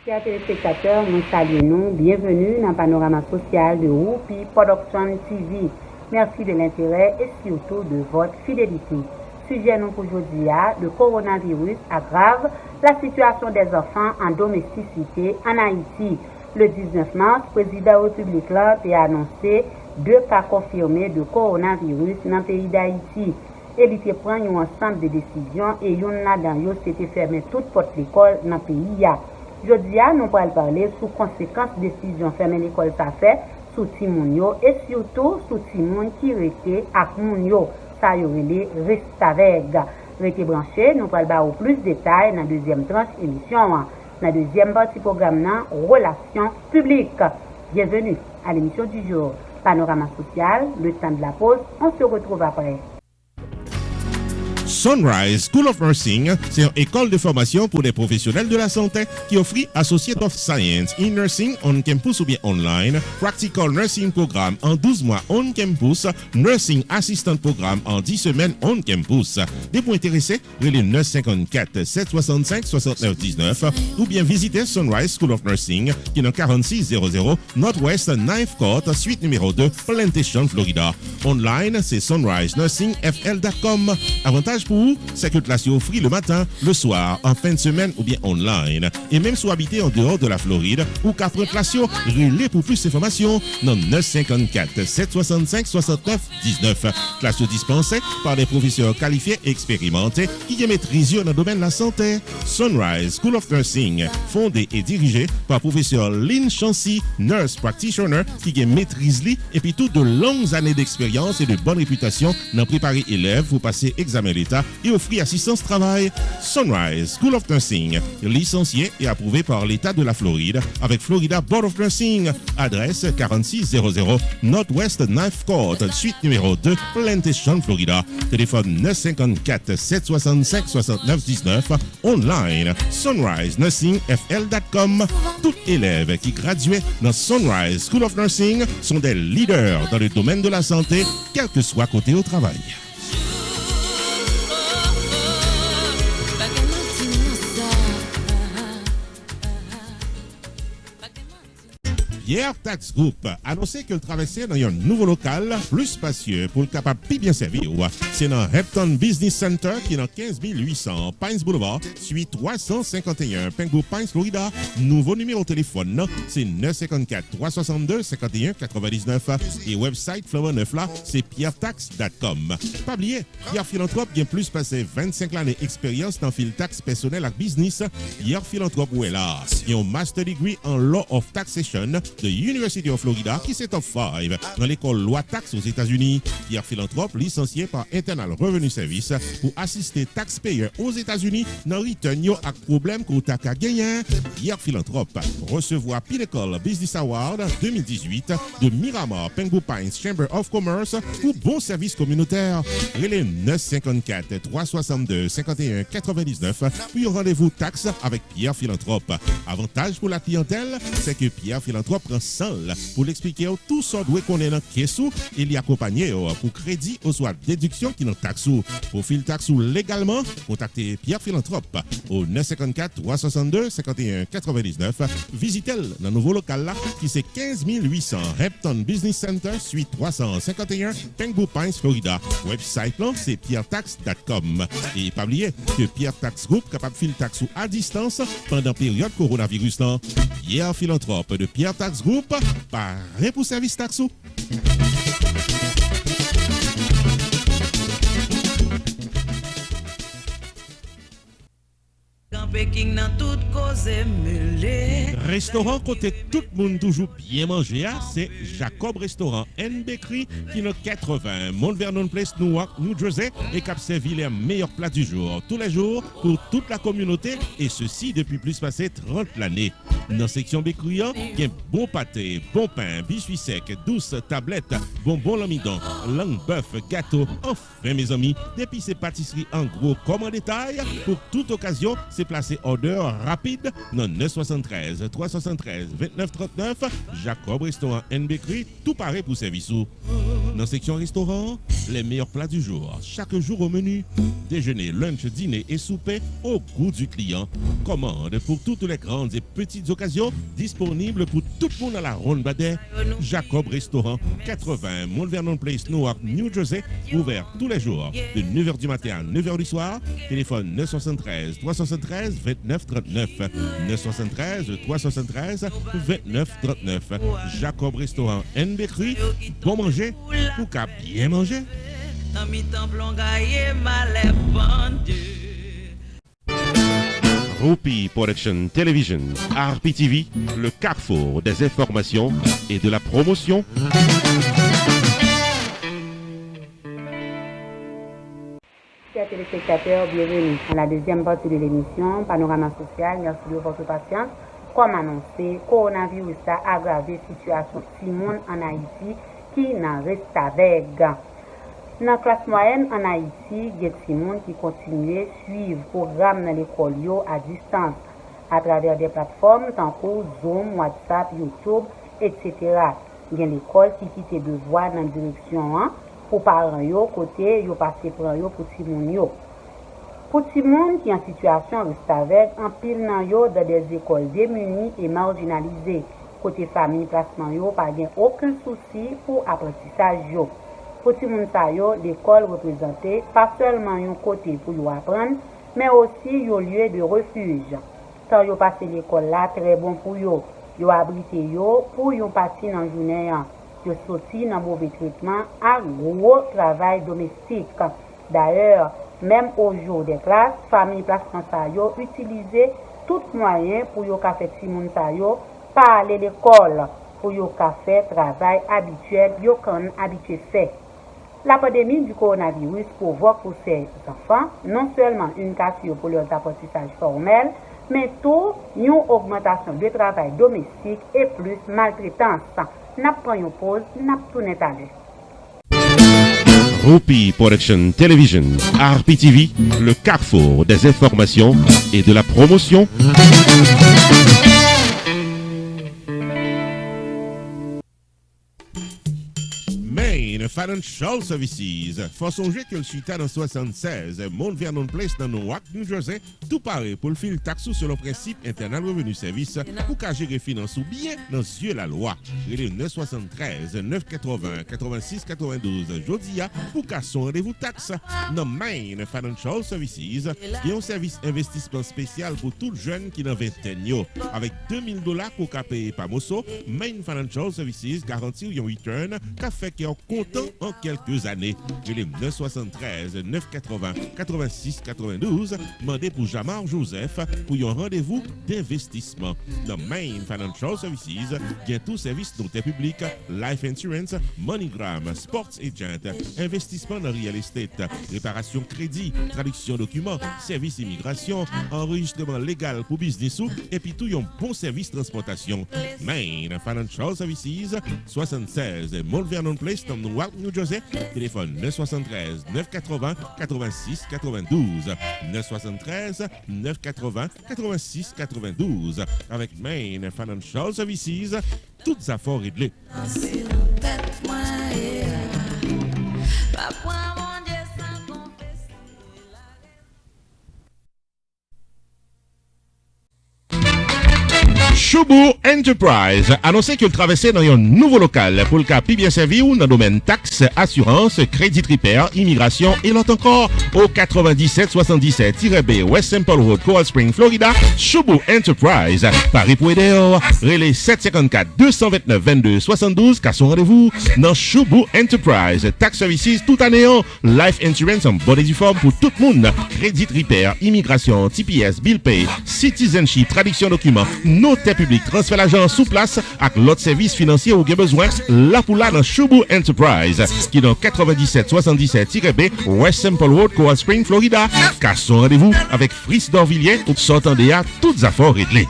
Chers téléspectateurs, nous saluons, bienvenue dans le panorama social de Whoopi Production TV. Merci de l'intérêt et surtout de votre fidélité. Sujet nous pour aujourd'hui, le coronavirus aggrave la situation des enfants en domesticité en Haïti. Le 19 mars, le président de la République a annoncé 2 cas confirmés de coronavirus dans le pays d'Haïti. Il a pris un ensemble de décisions et il a été fermé toute porte l'école dans le pays. Aujourd'hui, nous allons parler sous conséquences de décision fermer l'école ça fait sous Timounio et surtout sous Timoun qui restait à Mounio. Ça y aurait reste avec. Restez branchés, nous allons avoir plus de détails dans la deuxième tranche émission. Dans la deuxième partie programme, relations publiques. Bienvenue à l'émission du jour. Panorama social, le temps de la pause, on se retrouve après. Sunrise School of Nursing, c'est une école de formation pour les professionnels de la santé qui offre Associate of Science in Nursing on campus ou bien online, Practical Nursing Programme en 12 mois on campus, Nursing Assistant Programme en 10 semaines on campus. Des points intéressés, relais 954 765 69 19 ou bien visitez Sunrise School of Nursing qui est dans 4600 Northwest 9th Court, suite numéro 2, Plantation, Florida. Online, c'est sunrisenursingfl.com. Avantage pour vous, c'est que classe est offerte le matin, le soir, en fin de semaine ou bien online. Et même si vous habitez en dehors de la Floride ou 4 classes, relais pour plus d'informations dans 954 765 69 19. Classe dispensée par des professeurs qualifiés et expérimentés qui maîtrisent dans le domaine de la santé. Sunrise School of Nursing, fondé et dirigé par professeur Lynn Chancy, nurse practitioner qui maîtrise et puis toutes de longues années d'expérience et de bonne réputation dans préparer élèves pour passer examen l'État et offrir assistance travail. Sunrise School of Nursing, licencié et approuvé par l'État de la Floride avec Florida Board of Nursing. Adresse 4600 Northwest 9th Court, suite numéro 2, Plantation, Florida. Téléphone 954 765 69 19. Online, sunrisenursingfl.com. Tout élève qui graduait dans Sunrise School of Nursing sont des leaders dans le domaine de la santé, quel que soit côté au travail. Pierre Tax Group a annoncé qu'elle traversait dans un nouveau local plus spacieux pour le capable de bien servir. C'est dans Hampton Business Center qui est dans 15800 Pines Boulevard, suite 351 Pengu Pines, Florida. Nouveau numéro de téléphone, c'est 954 362 51 99 et website Flower 9 là, c'est pierretax.com. Pas oublier, Pierre Philanthrope qui a plus passé 25 ans d'expérience dans le tax personnel et business. Pierre Philanthrope où est là. Il a un master degree en Law of Taxation de University of Florida qui c'est top 5 dans l'école loi taxe aux États-Unis. Pierre Philanthrope, licencié par Internal Revenue Service pour assister taxpayers aux États-Unis dans return yo ak problème qu'on t'a gagné. Pierre Philanthrope recevoir Pinnacle Business Award 2018 de Miramar Pengu Pines Chamber of Commerce pour bon service communautaire. Relais 954 362 51 99 puis rendez-vous taxe avec Pierre Philanthrope. Avantage pour la clientèle, c'est que Pierre Philanthrope prend seul pour l'expliquer tout ce doit qu'on est dans caisse et l'y accompagner pour crédit ou soit déduction qui dans taxe. Pour fil taxe légalement, contactez Pierre Philanthrope au 954 362 51 99. Visitez-le dans le nouveau local là qui c'est 15800 Hampton Business Center suite 351 Pengu Pines, Florida. Website là c'est pierretax.com. Et pas oublier que Pierre Tax Group capable fil taxe à distance pendant période coronavirus là. Pierre Philanthrope de Pierre Tax Group, paré pour service taxo. Restaurant côté tout le monde toujours bien manger, c'est Jacob Restaurant and Bakery qui est 80 Mount Vernon Place, Newark, New Jersey et qui servi les meilleurs plats du jour tous les jours pour toute la communauté et ceci depuis plus passé 30 l'année. Dans la section bakery, il y a bon pâté, bon pain, biscuits secs, douce tablette, bonbons l'amidon, langue bœuf, gâteau. Enfin mes amis, depuis ces pâtisseries en gros comme en détail, pour toute occasion, c'est placé order rapide dans 973 373 29 39 Jacob Restaurant and Bakery, tout pareil pour service. Dans la section restaurant, les meilleurs plats du jour, chaque jour au menu, déjeuner, lunch, dîner et souper au goût du client. Commande pour toutes les grandes et petites occasions occasions disponibles pour tout le monde à la Ronde Badet. Jacob Restaurant, 80 Mount Vernon Place, Newark, New Jersey, ouvert tous les jours de 9h du matin à 9h du soir. Téléphone 973 373 29 39 973 373 29 39. Jacob Restaurant and Bakery, bon manger pour qu'à bien manger. Rupi Production Television, RPTV, le carrefour des informations et de la promotion. Chers téléspectateurs, bienvenue à la deuxième partie de l'émission Panorama Social. Merci de votre patience. Comme annoncé, coronavirus a aggravé la situation de monde en Haïti qui n'en reste avec. Dans la classe moyenne en Haïti, il y a des gens qui continuent à suivre le programme dans l'école à distance à travers des plateformes tant que Zoom, WhatsApp, YouTube, etc. Il y a l'école qui quitte de voies dans la direction pour parents côté yo passer pour yo pour ti moun yo. Pour ti moun qui en situation reste avec en pile nan yo dans des écoles démunies et marginalisées. Côté famille placement yo pas gen aucun souci pour apprentissage yo. Pour ti moun sa yo, l'école représentait pas seulement un côté pour yo apprendre, mais aussi un lieu de refuge. Quand yo passe l'école là, très bon pour yo. Yo abrité yo pour yo parti dans journée. Yo sorti dans mauvais traitement à gros travail domestique. D'ailleurs, même au jour des classes, famille placement sa yo utilisé tout moyen pour yo ka fait ti moun sa yo pas aller l'école pour yo ka faire travail habituel yo kan habitué fait. La pandémie du coronavirus provoque pour ces enfants non seulement une cassure pour leurs apprentissages formels, mais tout une augmentation de travail domestique et plus maltraitance. N'a pas une pause, n'a tout n'est à Rupi Production Television, RPTV, le carrefour des informations et de la promotion. Main Financial Services. Faut songer que le suite dans 76, Mount Vernon Place dans Newark, New Jersey, tout paraît pour le fil taxe sur le principe internal revenu service pour qu'à gérer finance ou bien dans yeux la loi. Il est 973 980 86 92 Jodia pour qu'à son rendez-vous taxe. Dans Main Financial Services, il y a un service investissement spécial pour tout jeune qui dans vingtaine avec $2000 pour qu'à payer par Mosso. Main Financial Services garantit un return qu'a fait qu'il est content en quelques années. Il est 973 980 86 92. Demandez pour Jamar Joseph pour un rendez-vous d'investissement. Dans Main Financial Services, il y a tout service noté public, life insurance, MoneyGram, sports agent, investissement dans real estate, réparation crédit, traduction documents, service immigration, enregistrement légal pour business et puis tout un bon service transportation. Main Financial Services, 76 Mount Vernon Place, dans Newark, New Jersey. Téléphone 973 980 86 92 973 980 86 92. Avec Main Financial Services, toutes affaires réglées. Choubou Enterprise annoncé qu'il traversait dans un nouveau local pour le cas bien servi ou dans le domaine taxes, assurance, crédit repair, immigration et l'autre encore au 9777-B West Simple Road, Coral Spring, Florida. Choubou Enterprise, Paris pour aider, relais 754 229 22 72 car son rendez-vous dans Choubou Enterprise. Tax services tout année, life insurance en bonne et due forme pour tout le monde, crédit repair, immigration, TPS, bill pay, citizenship, traduction documents, notaire public, transfert l'argent sous place avec l'autre service financier ou bien besoin, là pour là dans Choubou Enterprise, qui est dans 9777-B West Simple Road, Coral Spring, Florida. Car son rendez-vous avec Fritz Dorvilliers, où s'entendez à toutes affaires réglées.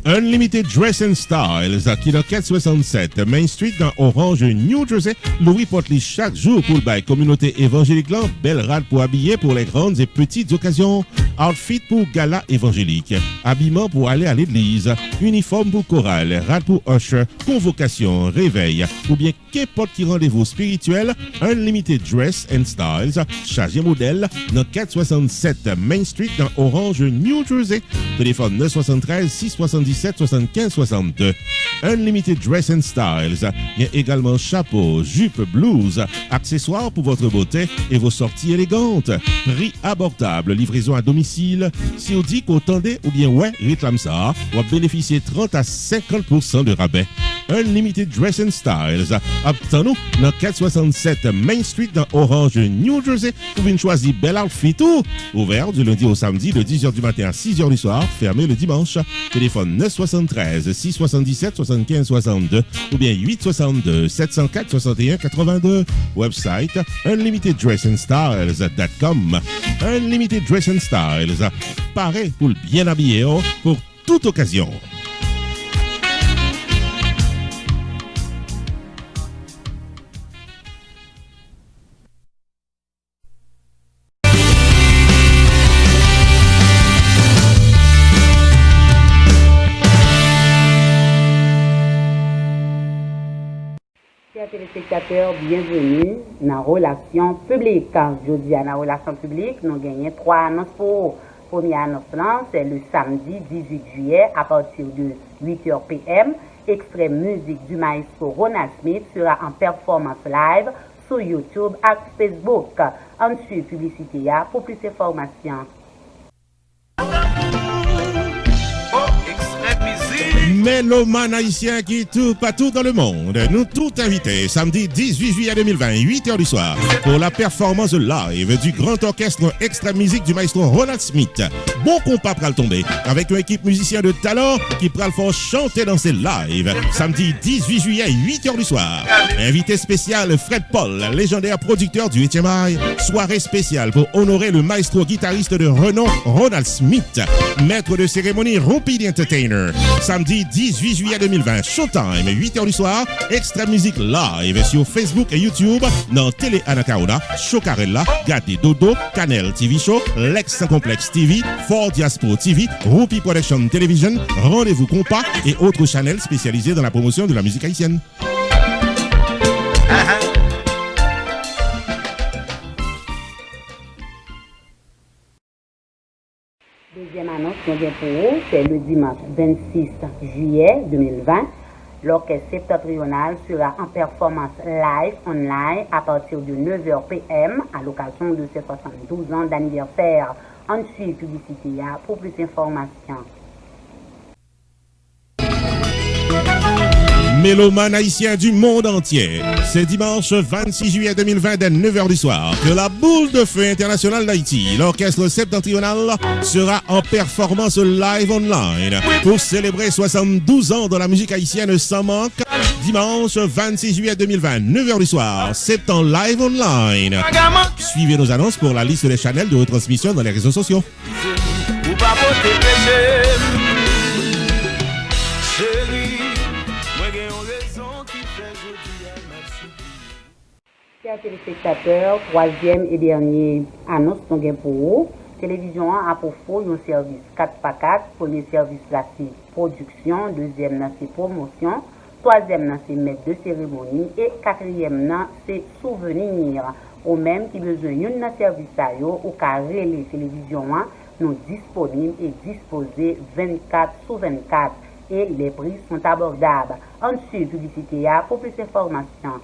Unlimited Dress and Styles, qui dans 467 Main Street dans Orange, New Jersey, Louis Portly chaque jour pour le bail communauté évangélique là, belle rade pour habiller pour les grandes et petites occasions, outfit pour gala évangélique, habillement pour aller à l'église, uniforme pour chorale, rade pour usher, convocation, réveil, ou bien qu'importe qui rendez-vous spirituel, Unlimited Dress and Styles, chargé modèle dans 467 Main Street dans Orange, New Jersey, téléphone 973 677 75 62. Unlimited Dress and Styles. Il y a également chapeau, jupe, blouse, accessoires pour votre beauté et vos sorties élégantes. Prix abordable, livraison à domicile. Si on dit qu'au tendez ou bien ouais, réclame ça, on va bénéficier 30 à 50% de rabais. Unlimited Dress and Styles. Obtenez-nous dans 467 Main Street dans Orange, New Jersey. Vous pouvez choisir bel outfit tout. Ouvert du lundi au samedi de 10h du matin à 6h du soir. Fermé le dimanche. Téléphone 973 677 75 62 ou bien 862 704 61 82. Website unlimiteddressandstyles.com. Unlimited Dress and Styles. Paré pour le bien habillé pour toute occasion. Chers téléspectateurs, bienvenue dans Relations publiques. Je dis à la Relations publiques, nous gagnons 3 annonces pour. Première annonce, c'est le samedi 18 juillet à partir de 8h p.m. Extrait musique du maestro Ronald Smith sera en performance live sur YouTube et Facebook. Ensuite, publicité pour plus d'informations. Méloman haïtien qui tout partout dans le monde. Nous tous invités samedi 18 juillet 2020, 8h du soir, pour la performance live du grand orchestre Extra Musique du maestro Ronald Smith. Bon compas pral tomber avec une équipe musicien de talent qui pral fort chanter dans ses lives. Samedi 18 juillet, 8h du soir. Invité spécial Fred Paul, légendaire producteur du 8e art. Soirée spéciale pour honorer le maestro guitariste de renom Ronald Smith. Maître de cérémonie Rupi Entertainer. Samedi 18 juillet 2020, Showtime, 8h du soir, Extra Musique live sur Facebook et YouTube, dans Télé Anacaona, Chocarella, Gade Dodo, Canel TV Show, Lex Complex TV, Fort Diaspora TV, Rupi Production Television, Rendez-vous Compas et autres channels spécialisés dans la promotion de la musique haïtienne. Deuxième annonce qu'on vient pour vous, c'est le dimanche 26 juillet 2020. L'orchestre septentrional sera en performance live online à partir de 9h p.m. à l'occasion de ses 72 ans d'anniversaire. Ensuite, publicité pour plus d'informations. Méloman haïtien du monde entier. C'est dimanche 26 juillet 2020 dès 9h du soir que la boule de feu internationale d'Haïti, l'orchestre septentrional, sera en performance live online pour célébrer 72 ans de la musique haïtienne sans manque. Dimanche 26 juillet 2020, 9h du soir, Septembre live online. Suivez nos annonces pour la liste des channels de retransmission dans les réseaux sociaux. Chers téléspectateurs, troisième et dernier annonce qu'on gagne pour vous. Télévision a pour faux un service 4x4. Premier service là c'est production, deuxième là c'est promotion, troisième là c'est maître de cérémonie et quatrième là c'est souvenir. Au même qui besoin d'un service à yo ou carré les télévisions nous disponibles et disposés 24/24 et les prix sont abordables. Ensuite, publicité pour plus d'informations.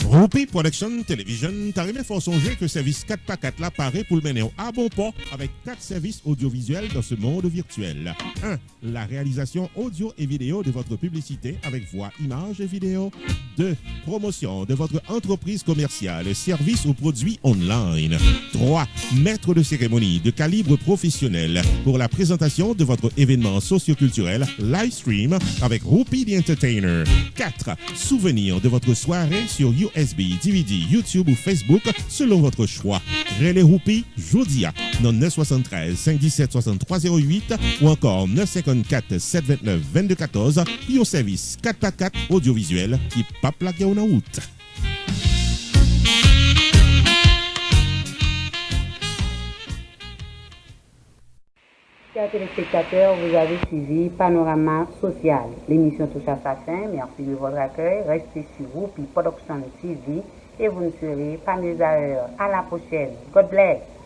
Rupi Production Television, t'as remis fort songer que service 4x4 là paraît pour le mener à bon port avec 4 services audiovisuels dans ce monde virtuel. 1. La réalisation audio et vidéo de votre publicité avec voix, images et vidéo. 2. Promotion de votre entreprise commerciale, services ou produits online. 3. Maître de cérémonie de calibre professionnel pour la présentation de votre événement socio-culturel live stream avec Rupi the Entertainer. 4. Souvenir de votre soirée sur USB USB, DVD, YouTube ou Facebook selon votre choix. Relais Roupi, Jodia, dans 973 517 6308 ou encore 954 729 2214 et au service 4x4 audiovisuel qui pas plaqué en route. Chers téléspectateurs, vous avez suivi Panorama Social. L'émission touche à sa fin. Merci de votre accueil. Restez sur Roupi Production TV et vous ne serez pas mieux à l'heure. À la prochaine. God bless.